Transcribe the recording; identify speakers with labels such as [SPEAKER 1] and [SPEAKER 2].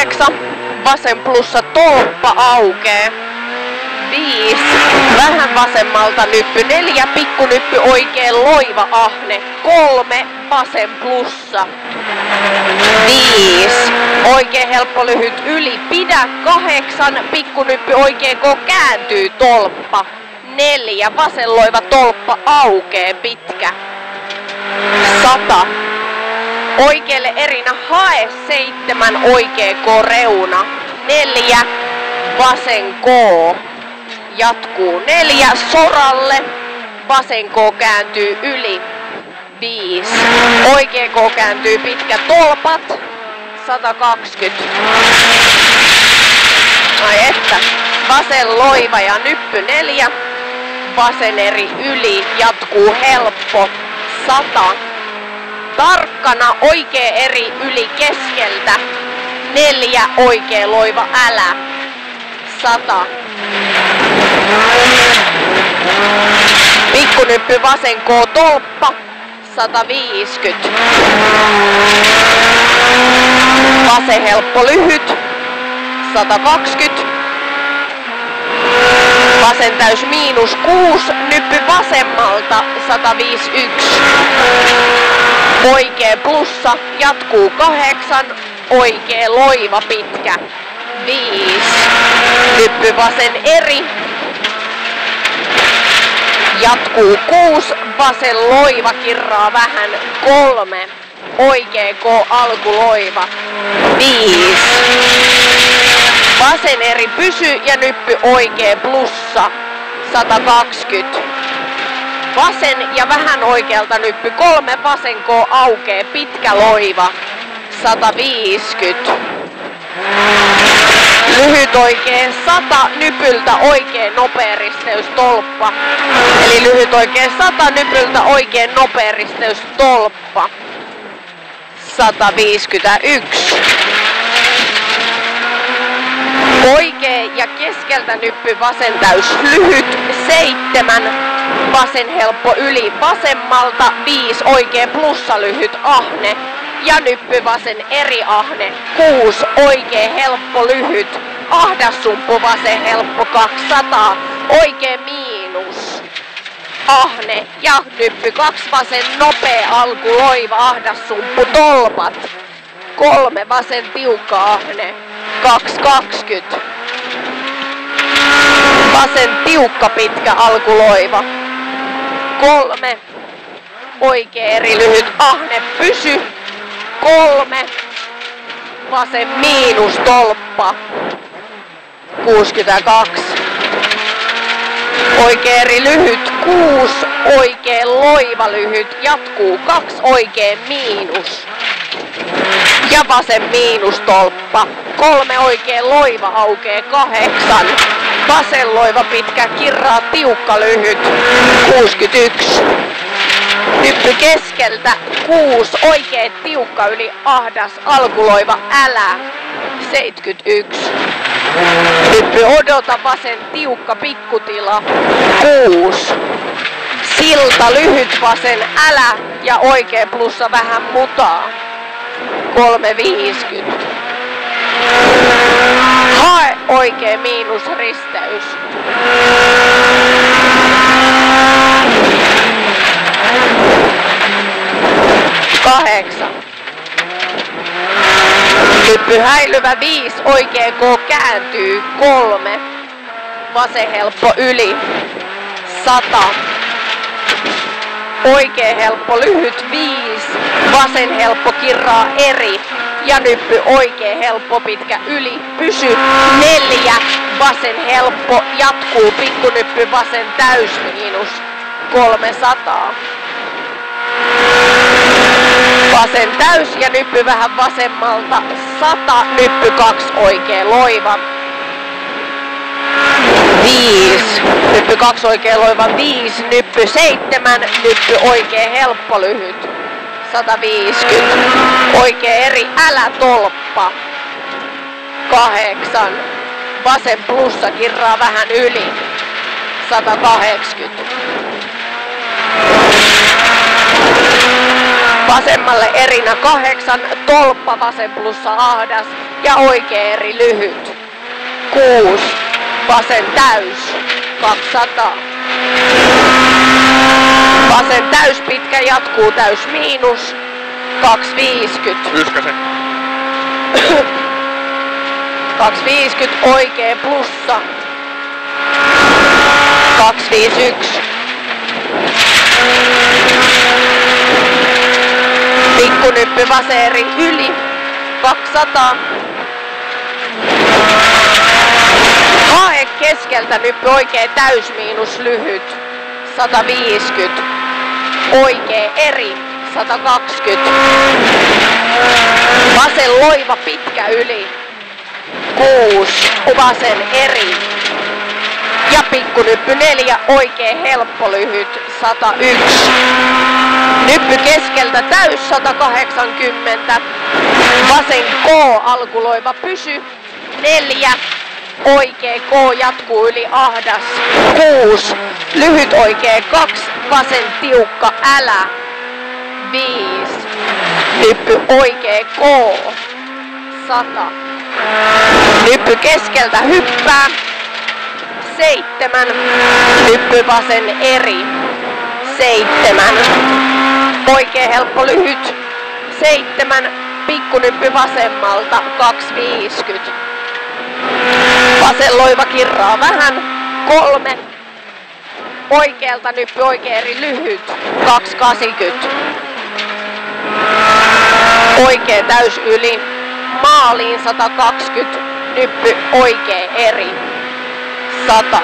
[SPEAKER 1] 8, vasen plussa tolppa aukee. 5, vähän vasemmalta nyppy. 4, pikkunyppy oikein loiva ahne. 3, vasen plussa. 5, oikein helppo lyhyt yli. Pidä. 8, pikkunyppy oikein kääntyy tolppa. 4, vasen loiva tolppa aukee pitkä. 100. Oikealle erinä hae 7, oikea reuna. 4, vasen K. Jatkuu 4, soralle. Vasen K kääntyy yli. 5, oikea K kääntyy pitkä tolpat. 120. Ai että. Vasen loiva ja nyppy 4. Vasen eri yli. Jatkuu helppo. 100. Tarkkana oikea eri yli keskeltä. 4, oikea loiva älä. 100. Pikkunyppy vasen K tolppa. 150. Vasen helppo lyhyt. 120. Vasen täys miinus 6. Nyppy vasemmalta. 151. Oikea plussa. Jatkuu 8. Oikea loiva pitkä. 5. Nyppy vasen eri. Jatkuu 6. Vasen loiva kirraa vähän. 3. Oikea K alku loiva. 5. Vasen eri pysy ja nyppy oikea plussa. 120. Vasen ja vähän oikealta nyppy 3. Vasen K aukee pitkä loiva. 150. Lyhyt oikein 100, nypyltä oikein nopea risteys tolppa. Eli lyhyt oikein 100, nypyltä oikein nopea risteys tolppa. 151. Oikea ja keskeltä nyppy vasen täys lyhyt. 7, vasen helppo yli vasemmalta. 5, oikein plussa lyhyt ahne. Ja nyppy vasen eri ahne. 6, oikein helppo lyhyt. Ahdassumppu vasen helppo 200. Oikein miinus. Ahne ja nyppy 2 vasen nopea alku loiva ahdassumppu tolpat. 3, vasen tiukka ahne. 220. Vasen tiukka pitkä alku loiva. 3, oikein eri lyhyt ahne pysy. 3, vasen miinus tolppa. 62. Oikein eri lyhyt 6, oikein loiva lyhyt. Jatkuu 2, oikein miinus. Ja vasen miinus tolppa. 3, oikein loiva aukee 8. Vasen loiva pitkä kirraa tiukka lyhyt. 61. Nyppy keskeltä 6, oikein tiukka yli ahdas alkuloiva älä. 71. Nyppy odota vasen tiukka pikkutila. 6. Silta lyhyt vasen älä ja oikein plussa vähän mutaa. 350. Hae oikein miinus risteys. 8. Nyppy häilyvä 5, oikea K kääntyy 3. Vasen helppo yli 100. Oikea helppo lyhyt 5. Vasen helppo kirraa eri. Ja nyppy oikea helppo pitkä yli pysy 4. Vasen helppo jatkuu pikkunyppy vasen täys miinus 300. Vasen täys ja nyppy vähän vasemmalta 100, nyppy 2 oikea loiva. 5, nyppy 2 oikea loiva 5, nyppy 7, nyppy oikea helppo lyhyt. 150, oikea eri älä tolppa. 8, vasen plussa kirraa vähän yli. 180. Vasemmalle erinä 8, tolppa vasen plussa ahdas. ja oikea eri lyhyt. 6. Vasen täys. 200. Vasen täys pitkä jatkuu täys miinus. 250.
[SPEAKER 2] Yskäsen.
[SPEAKER 1] 250 oikea plussa. 251. Pikkunyppy vasen eri yli. 200. Hae keskeltä nyppy oikea täys miinus lyhyt. 150. Oikea eri. 120. Vasen loiva pitkä yli. 6. Vasen eri. Ja pikkunyppy 4. Oikea helppo lyhyt. 101. Nyppy keskeltä täys 180. Vasen K alkuloiva pysy. 4. Oikea K jatkuu yli ahdas. 6. Lyhyt oikea 2. Vasen tiukka älä. 5. Nyppy oikea K. 100. Nyppy keskeltä hyppää. 7. Nyppy vasen eri. 7. Oikea helppo lyhyt. 7. Pikkunyppy vasemmalta. 250. Vasen loiva kirraa vähän. 3. Oikealta nyppy oikea eri lyhyt. 280. Oikea täys yli. Maaliin 120. Nyppy oikea eri. 100.